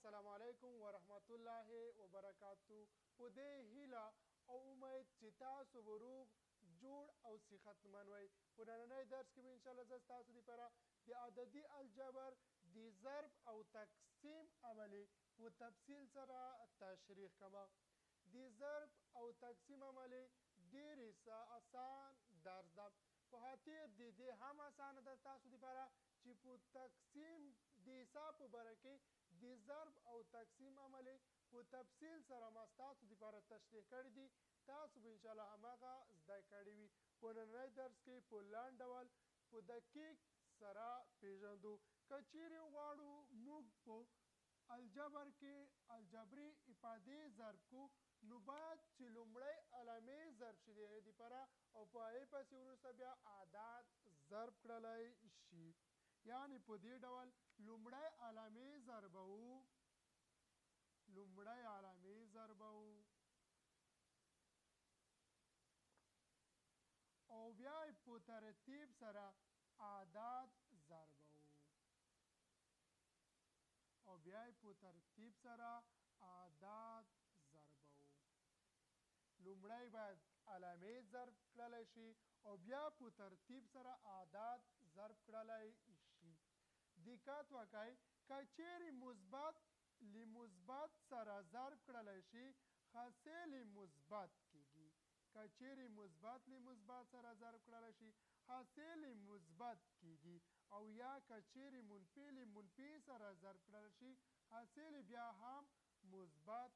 السلام علیکم ورحمت الله وبرکاتو. په دې هیله او امید چې تاسو به روغ جوړ او صحتمند وئ. په نننی درس کې به انشاءالله زه ستاسو دپاره د عددي الجبر د ضرب او تقسیم عملې په تفصیل سره تشریح کومه. د ضرب او تقسیم عملې ډېرې اسان درس ده. په خاطر د دې هم اسانه ده تاسو دپاره چې په تقسیم د حساب په باره کې د ضرب او تقسیم عملې په تفصیل سره ما ستاسو دپاره تشریح کړي دي. تاسو به انشاءالله هماغه زده کړي وي. په نننی درس کې په لنډ ډول په دقیق سره پیژندو. که چیرې غواړو موږ په الجبر کې الجبري افادې ضرب کو نو باید چې لومړی علامې ضرب شي د هغې دپاره او په هغې پسې وروسته بیا اعداد ضرب کړلی شي. یعنې په دې ډول لومړی علامې ضربوو او بیا یې په ترتیب سره اعداد ضربوو. لومړی باید علامې ضرب کړلی شي او بیا په ترتیب سره اعداد ضرب کړلی شي. دقت وکړئ که چیرې مثبت له مثبت سره ضرب کړلی شي حاصل مثبت کیږي. که چیرې مثبت له مثبت سره ضرب کړلی شي حاصل مثبت کیږي او یا که چیرې منفي له منفي سره ضرب کړلی شي حاصل بیا هم مثبت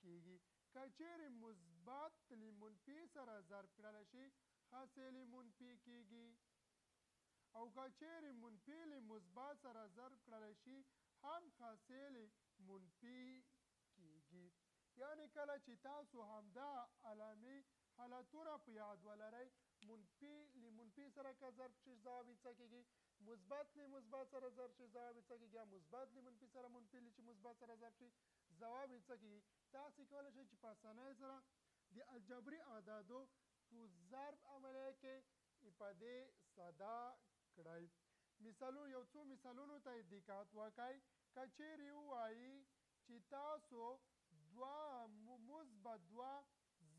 کیږي. که چیرې مثبت له منفي سره ضرب کړلی شي حاصل منفي کیږي او که چیرې منفي له مثبت سره ضرب کړلی شي هم حاصل منفي کیږي. یعنې کله چې تاسو همدا علامې حالتونه په یاد ولرئ منفي له منفي سره که ضرب شي ځواب یې څه کیږي، مثبت له مثبت سره ضرب شي ځواب یې څه کیږي، یا مثبت له منفي سره منفي له چې مثبت سره ضرب شي ځواب یې څه کیږي. تاسې کولی شئ چې په اسانۍ سره د الجبري اعدادو په ضرب عملیه کې افادې ساده کړئ. مثالونه یو څو مثالونو ته دقت وکړئ. که چیرې ووایي چې تاسو مثبت 2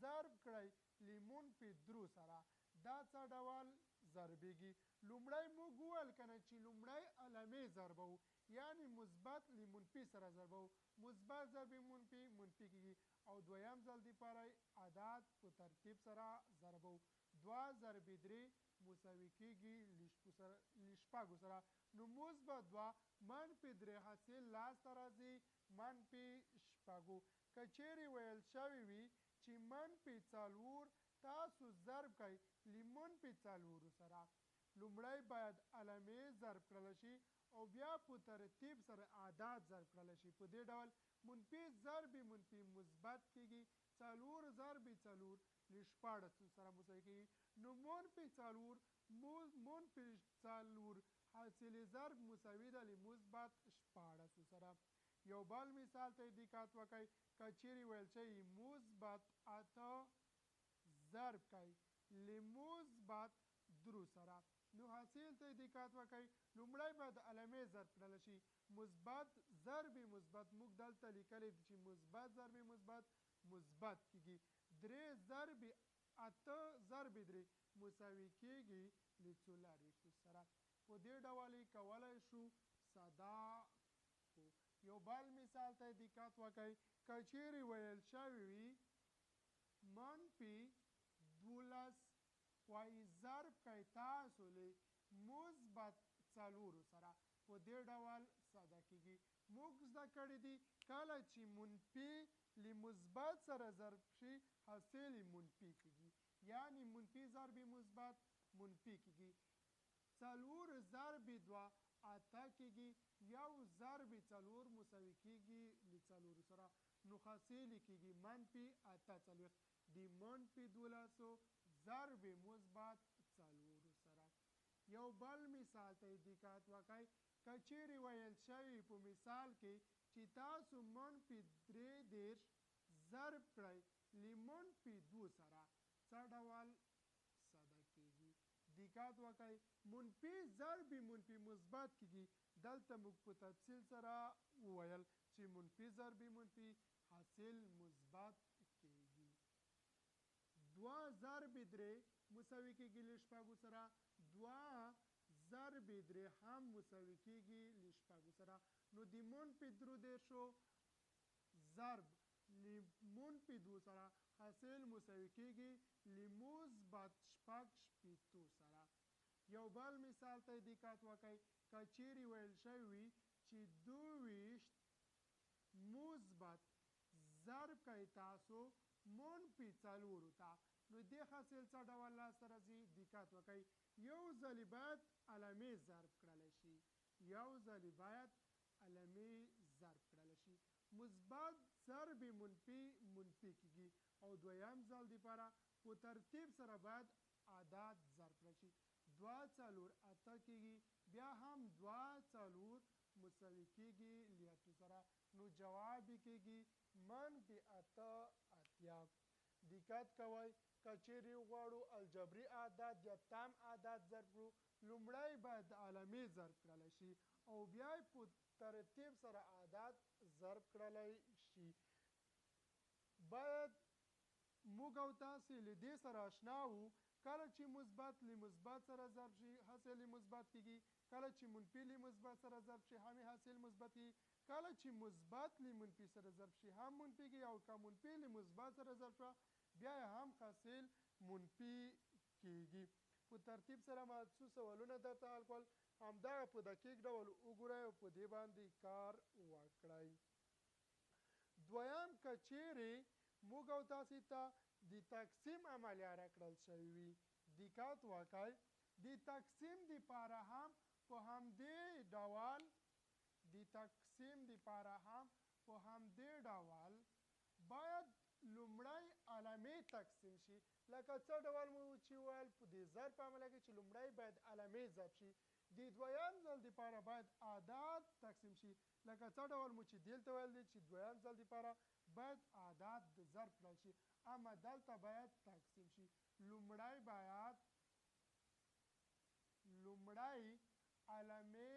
ضرب کړئ له منفي 3 سره دا څه ډول ضربیږي. لومړی موږ وویل که نه چې لومړی علامې ضربوو یعنې مثبت له منفي سره ضربوو. مثبت ضرب منفي منفي کیږي او دویم ځل دپاره اعداد په ترتیب سره ضربوو. 2 ضرب 3 مساوي کیږي له شپږو سره نو مثبت 2 منفي 3 حاصل لاسته راځي منفي شپږو. که چیرې ویل شوي وي چې منفي 4 تاسو ضرب کوئ له منفي 4 سره لومړی باید علامې ضرب کړلی شي او بیا په ترتیب سره اعداد ضرب کړلی شي. په دې ډول منفي ضرب منفي مثبت کیږي 4 ضرب 4 له 14 سره مساوي کیږي نو منفي 4 منفي 4 حاصل ضرب مساوي ده له مثبت 14 سره. یو بل مثال ته دقت وکړئ. که چیرې ویل شوي مثبت 8 ضرب کوئ له مثبت 3 سره نو حاصل ته دقت وکړئ. لومړی باید علامې ضرب کړلی شي. مثبت ضرب مثبت موږ دلته لیکلی دي چې مثبت ضرب مثبت مثبت کیږي. 3 ضرب 8 ضرب 3 مساوي کیږي له 24 سره. په دې ډول یې کولی شو ساده کړو. یو بل مثال ته دقت وکړئ. که چیرې ویل شوي وي منفي 12 وایي ضرب کوئ تاسو له مثبت 4 سره په دې ډول ساده کیږي. موږ زده کړي دي کله چې منفي له مثبت سره ضرب شي حاصل منفي کیږي یعنې منفي ضرب مثبت منفي کیږي. 4 ضرب 2 8 کیږي یو ضرب 4 مساوي کیږي له 4 سره نو حاصل کیږي منفي 48 د منفي 12 ضرب مثبت 4 سره. یو بل مثال ته دقت وکړئ. که چیرې ویل شوي په مثال کې چې تاسو منفي 33 ضرب کړئ له منفي 2 سره څه ډول ساده کیږي. دقت وکړئ. منفي ضرب منفي مثبت کیږي. دلته موږ په تفصیل سره وویل چې منفي ضربې منفي حاصل مثبت کېږي. 2 ضرب 3 مساوي کېږي له شپږو سره. 2 ضرب 3 هم مساوي کېږي له شپږو سره. نو د منفي 33 ضرب له منفي 2 سره حاصل مساوي کېږي له مثبت 6 سره. یو بل مثال ته دقت وکړئ. که چیرې ویل شوي وي چې 22 مثبت ضرب کوي تاسو منفي 4 ته، نو دې حاصل څه ډول لاسته راځي؟ دقت وکړئ. یو ځلې باید علامې ضرب کړلی شي، یو ځلې باید علامې ضرب کړلی شي. مثبت ضرب منفي منفي کېږي او دویم ځل دپاره په ترتیب سره باید عدد ضرب کړی شي. 2 4 8 کېږي، بیا هم 2 4 مساوي کېږي له 8 سره. نو جواب یې کېږي منفي 8 اتیا. دقت کوئ. که چیرې وغواړو الجبري عدد یا تام عدد ضرب کړو، لومړی باید علامې ضرب کړلی شي او بیا یې په ترتیب سره عدد ضرب کړلی شي. باید موږ او تاسې له دې سره اشنا وو. کله چې مثبت له مثبت سره ضرب شي حاصل یې مثبت کېږي، کله چې منفي له مثبت سره ضرب شي هم یې حاصل مثبت کېږي، کله چې مثبت له منفي سره ضرب شي هم منفي کېږي، او که منفي له مثبت سره ضرب شوه بیا یې هم حاصل منفي کېږي. په ترتیب سره ما څو سوالونه درته حل کړل، همدغه په دقیق ډول وګورئ او په دې باندې کار وکړئ. دویم که چیرې موږ او تاسې ته د تقسیم عملیه راکړل شوي وي، دقت وکړئ. د تقسیم دپاره هم په همدې ډول باید لومړی علامې تقسیم شي. لکه څه ډول مو چې وویل په دې ضرب په عملیه کې چې لومړی باید علامې ضرب شي، د دویم ځل دپاره باید اعداد تقسیم شي. لکه څه ډول مو چې دلته ویل دي چې دویم ځل دپاره باید اعداد ضرب کړل شي، اما دلته باید تقسیم شي. لومړی باید علامې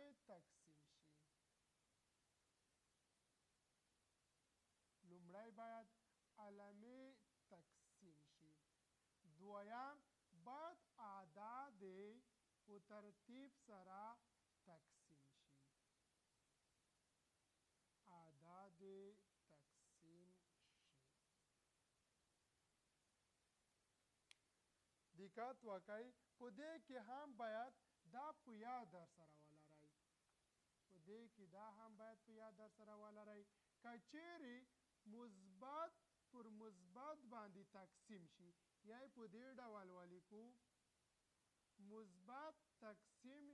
تقسیم شي، دویم باید اعداد په ترتیب سره تقسیم شي، دقت وکړئ. په دې کې هم باید دا په یاد درسره ولرئ. که چیرې مثبت پر مثبت باندې تقسیم شي، یا یې په دې ډول ولیکو مثبت تقسیم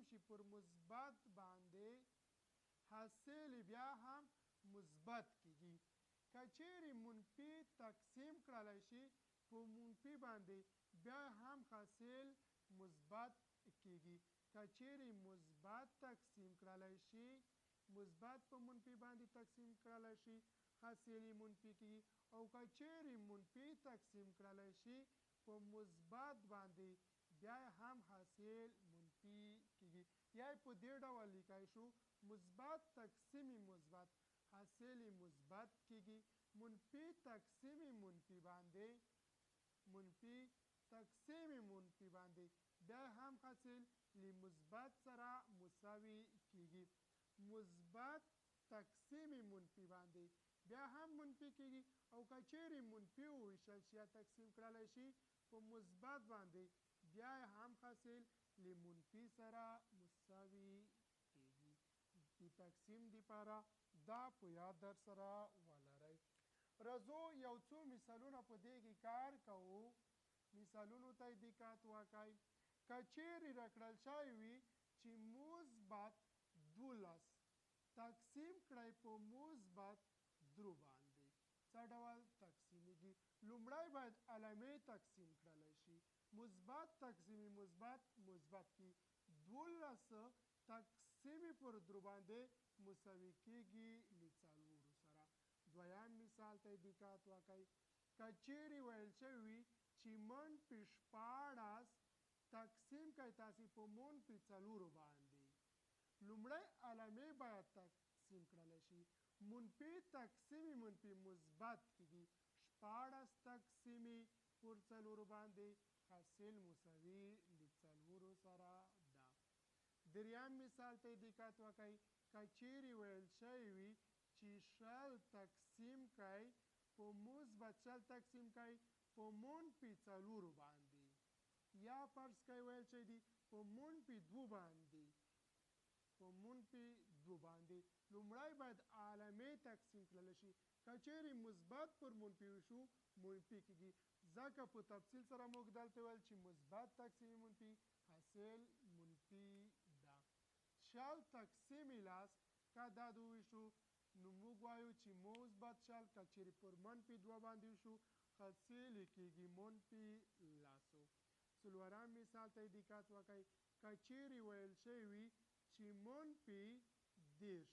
شي پر مثبت باندې حاصل بیا هم مثبت کېږي. که چیرې منفي تقسیم کړلی شي په منفي باندې بیا هم حاصل مثبت کېږي. که چیرې مثبت تقسیم کړلی شي مثبت په منفي باندې تقسیم کړلی شي حاصل یې منفي کېږي، او که چیرې منفي تقسیم کړلی شي په مثبت باندې بیا هم حاصل منفي کېږي. یا یې په دې ډول لیکلی شو مثبت تقسیم مثبت حاصل یې مثبت کېږي، منفي تقسیم منفي باندې بیا هم حاصل له مثبت سره مساوي کېږي. مثبت تقسیم منفي باندې بیا هم منفي کېږي، او که چیرې منفي وویشل شي یا تقسیم کړلی شي په مثبت باندې بیا هم حاصل له منفي سره مساوي کېږي. د تقسیم دپاره دا په یاد درسره ولرئ. راځو یو څو مثالونه په دې کې کار کوو. مثالونو ته دقت وکړئ. که چیرې راکړل شوی وي چې مثبت 12 تقسیم کړئ په مثبت 3 باندې څه ډول تقسیمیږي؟ لومړی باید علامې تقسیم کړلی شي. مثبت تقسیم مثبت مثبت کېږي، 12 تقسیم پر 3 باندې مساوي کېږي له 4 سره. دویم مثال ته دقت وکړئ. که چیرې ویل شوي وي چې منفي 14 تقسیم کوئ تاسې په منفي 4 باندې، لومړی علامې باید تقسیم کړلی شي. منفي تقسیم منفي مثبت کېږي. 14 تقسیمې پر 4 باندې حاصل مساوي له 4 سره ده. دریم مثال ته دقت وکړئ. که چیرې ویل شوی وي چې 100 تقسیم کړئ په مثبت 100 تقسیم کړئ په منفي 4 باندې، یا فرض کړئ ویل شوی دي په منفي 2 باندې لومړی باید عالمې تقسیم کړلی شي. که چیرې مثبت پر منفي وشو منفي کېږي، ځکه په تفصیل سره موږ دلته ویل چې مثبت تقسیم منفي حاصل منفي ده. 100 تقسیم 10 که دا د وویشو نو موږ وایو چې مثبت 100 که چیرې پر منفي 2 باندې وشو حاصل یې کېږي منفي 10. څلورم مثال ته دقت وکړئ. که چیرې ویل شوی وي چې منفي 10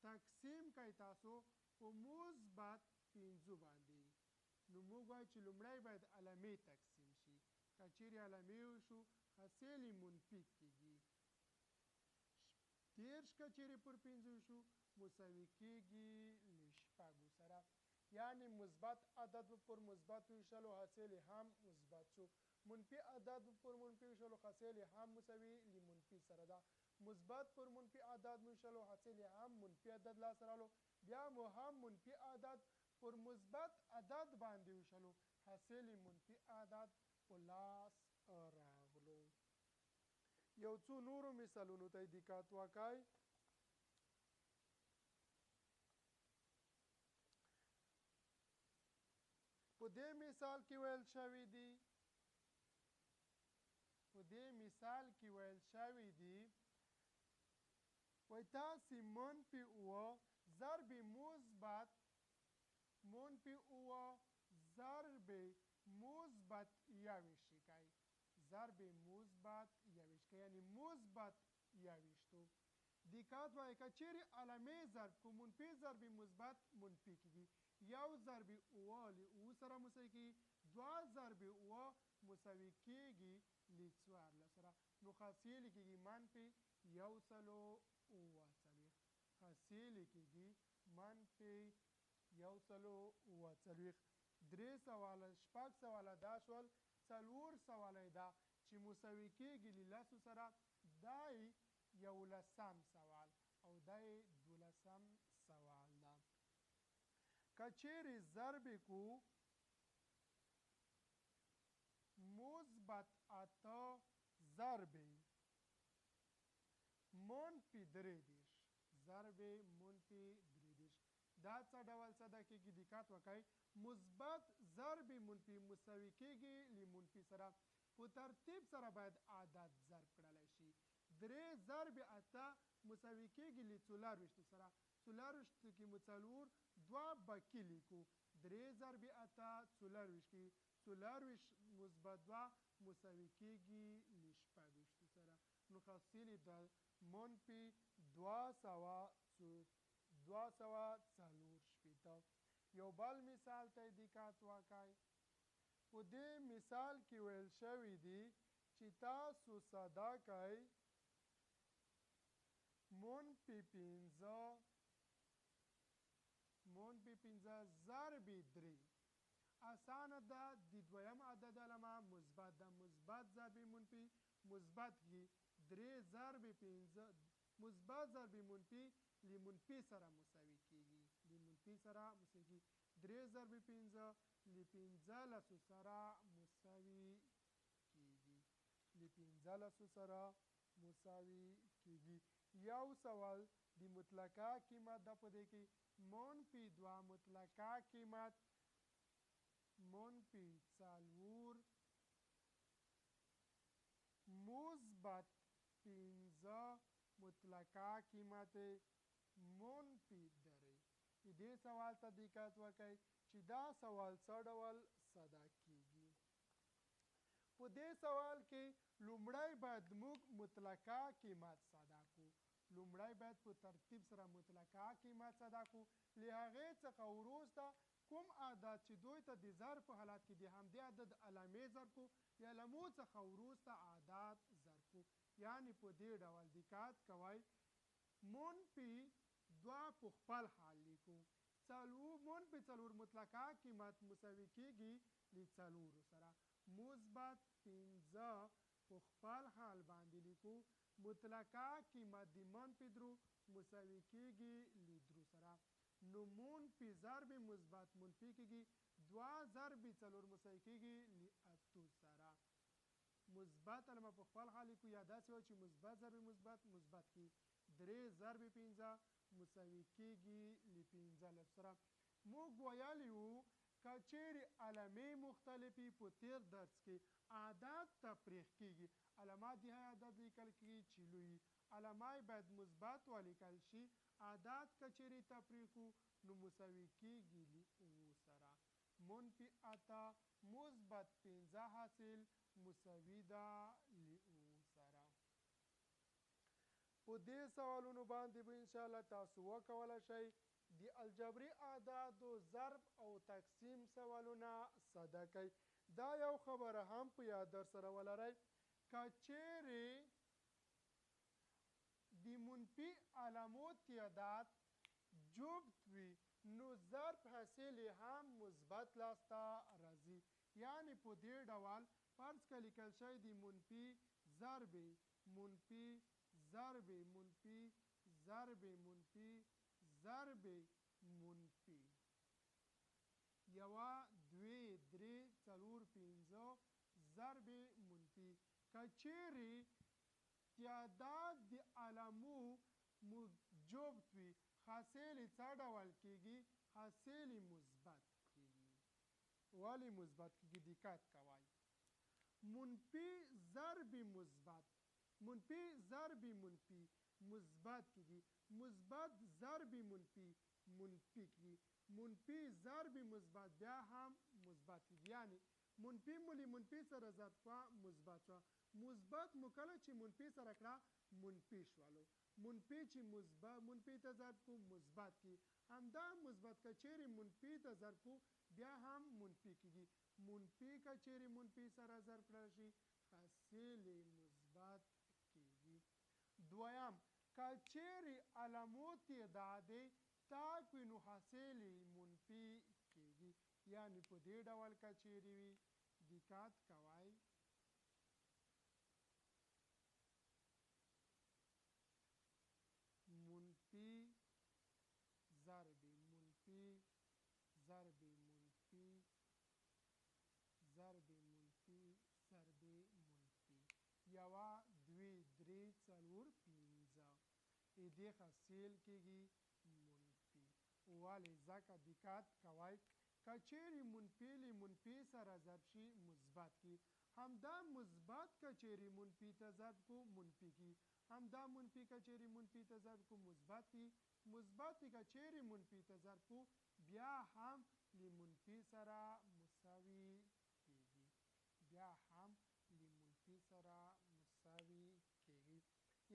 تقسیم کړئ تاسو په مثبت 5 باندې، نو موږ وایو چې لومړی باید علمې تقسیم شي. که چیرې علمې وشو حاصل یې منفي کېږي. 10 که چیرې پر 5 وشو مساوي کېږي له 6 سره، یعنې مثبت عدد پر مثبت وویشلو حاصل یې هم مثبت شو. منفي عدد پر منفي وویشلو حاصل یې هم مساوي له منفي سره ده. مثبت پر منفي عدد وویشلو حاصل یې هم منفي عدد لاسته راغلو. بیا مو هم منفي عدد پر مثبت عدد باندې وویشلو حاصل یې منفي عدد په لاس راغلو. یو څو نورو مثالونو ته دقت وکړئ. په دې مثال کې ویل شوي دي وایي تاسې منفي 7 ضرب مثبت منفي 7 ضرب مثبت 21 کوي. ضرب مثبت 21 کوي، یعنې مثبت 21. دقت وایي که چیرې علمې ضرب کو منفي ضرب مثبت منفي کېږي. 1 ضرب 7 له 7 سره مساوي کېږي. 2 ضرب 7 مساوي کېږي له 14 سره، نو حاصل یې کېږي منفي 140. حاصل یې کېږي منفي 140. 3 سواله 6 سواله دا شول. 4 سواله یې دا چې مساوي کېږي له 10 سره، دا یې 11 سوال او دا یې 12 سوال ده. که چیرې ضرب کو مثبت 8 ضرب منفي 23 ضرب منفي 23 دا څه ډول څه ده کېږي؟ دقت وکړئ. مثبت ضرب منفي مساوي کېږي له منفي سره. په ترتیب سره باید عدد ضرب کړلی شي. 3 ضرب 8 مساوي کېږي له 24 سره. 24 کې مو 4 2 بکي لیکو. 3 ضرب 8 24 کې 24 مثبت 2 مساوي کېږي له 26 سره، نو حاصل یې د منفي 240. یو بل مثال ته دقت وکړئ. په دې مثال کې ویل شوي دي چې تاسو ساده کړئ منفي 15 ضرب 3. اسانه ده. د دویم عدد علامه مثبت ده. مثبت ضرب منفي مثبت کېږي. 3 ضرب 5 مثبت ضرب منفي له منفي سره مساوي کېږي. 3 ضرب 5 له 15 سره مساوي کېږي. یو سوال د مطلقه قیمت ده. په دې کې منفي 2 مطلقه قیمت، منفي 4 مثبت 15 مطلقه قیمت منفي 3. دې سوال ته دقت وکړئ چې دا سوال څه ډول ساده کېږي. په دې سوال کې لومړی باید موږ مطلقه قیمت ساده کړو. لومړی باید په ترتیب سره مطلقه قیمت ساده کړو. له هغې څخه وروسته کوم عدد چې دوی ته د ضرب په حالت کې د همدې عدد علامې ضرب کړو، د علامو څخه وروسته عدد ضرب کړو. یعنې په دې ډول دقت کوئ. منفي دوه په خپل حال لیکو منفي څلور مطلقه قیمت مساوي کیږي له څلورو سره مثبت 15 په خپل حال باندې لیکو مطلقه قیمت د منفي درو مساوي کیږي له درو سره نو منفي ضرب مثبت منفي کیږي دوه ضرب څلور مساوي کیږي له اتو سره مثبت علامه په خپل حال لیکو یا داسې وایو چې مثبت ضرب مثبت مثبت کی درې ضرب 15 مساوي کیږي له 15 سره موږ ویلي وو که چیرې علامې مختلفې په تیر درس کې اعداد تفریق کیږي علامات د هغه عدد لیکل کیږي چې لوی علامه باید مثبت ولیکل شي اعداد که چیرې تفریق نو مساوي کیږي له اوو سره منفي اته مثبت 15 حاصل مساوي ده له اوو سره په دې سوالونو باندې به انشاءالله تاسو وکولی شئ د الجبري اعدادو ضرب او تقسیم سوالونه ساده کوي دا یو خبره هم په یاد در سره ولرئ که چیرې د منفي علامو تعداد جفت وي نو ضرب حاصل هم مثبت لاسته راځي یعنی په دې ډول فرض که لیکل شوی د منفي ضرب منفي ضرب منفي ضرب منفي ضرب منفي یوه دوې درې څلور پنځه ضرب منفي که چیرې تعداد د علامو جفت وي حاصل یې څه ډول کیږي حاصل یې مثبت کیږي ولې مثبت کیږي دقت کوئ منفي ضرب مثبت منفي ضرب منفي مثبت کیږي مثبت ضرب منفي منفي کیږي منفي ضرب مثبت بیا هم مثبت کیږي یعنی منفي مو له منفي سره ضرب کړه مثبت شوه مثبت مو کله چې منفي سره کړه منفي شولو منفي چې منفي ته ضرب کو مثبت کی همدا مثبت که چیرې منفي ته ضرب کو بیا هم منفي کیږي منفي که چیرې منفي سره ضرب کړل شي حاصل مثبت کیږي دویم که چیرې علامو تعداد تاک وي نو حاصل منفي کیږي یعنی په دې ډول که چیرې وي دقت کوئ منفي ضرب منفي ضرب منفي ضرب منفي ضرب منفي یوه دوې درې څلور پنځه دې حاصل کیږي منفي ولې ځکه دقت کوئ که چیرې منفي له منفي سره ضرب شي مثبت کی همدا مثبت که چیرې منفي ته ضرب کو منفي کی همدا منفي که چیرې منفي ته ضرب کو مثبت کی مثبت که چیرې منفي ته ضرب کو بیا هم له منفي سره مساوي کیږي بیا هم له منفي سره مساوي کیږي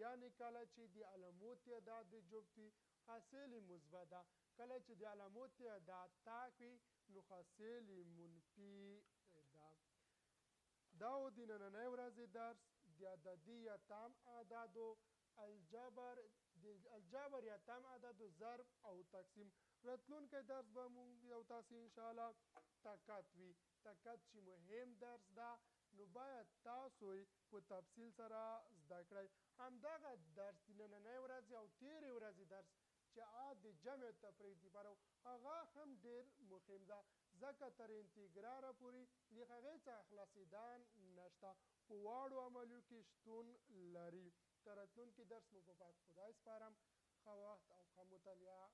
یعنی کله چې د علامو تعداد جفت وي حاصل مثبت ده کله چې د علامو تعداد تاک وي نو حاصل منفي ده دا و د نننۍ ورځې درس د عددي یا تام اعدادو الجبر یا تام اعدادو ضرب او تقسیم راتلونکی درس به مونږ یو تاسې انشاءالله طاقت وي طاقت چې مهم درس ده نو باید تاسو په تفصیل سره زده کړئ همدغه درس د نننۍ ورځې او تیرې ورځې درس چې د جمع تفریق دپاره هغه هم ډېر مهم ده ځکه تر انتګراره پورې د هغې څخه خلاصېدن نشته په واړو عملیو کې شتون لري تر راتلونکي درس مو په پاک خدای سپارم ښه وخت او ښه مطالعه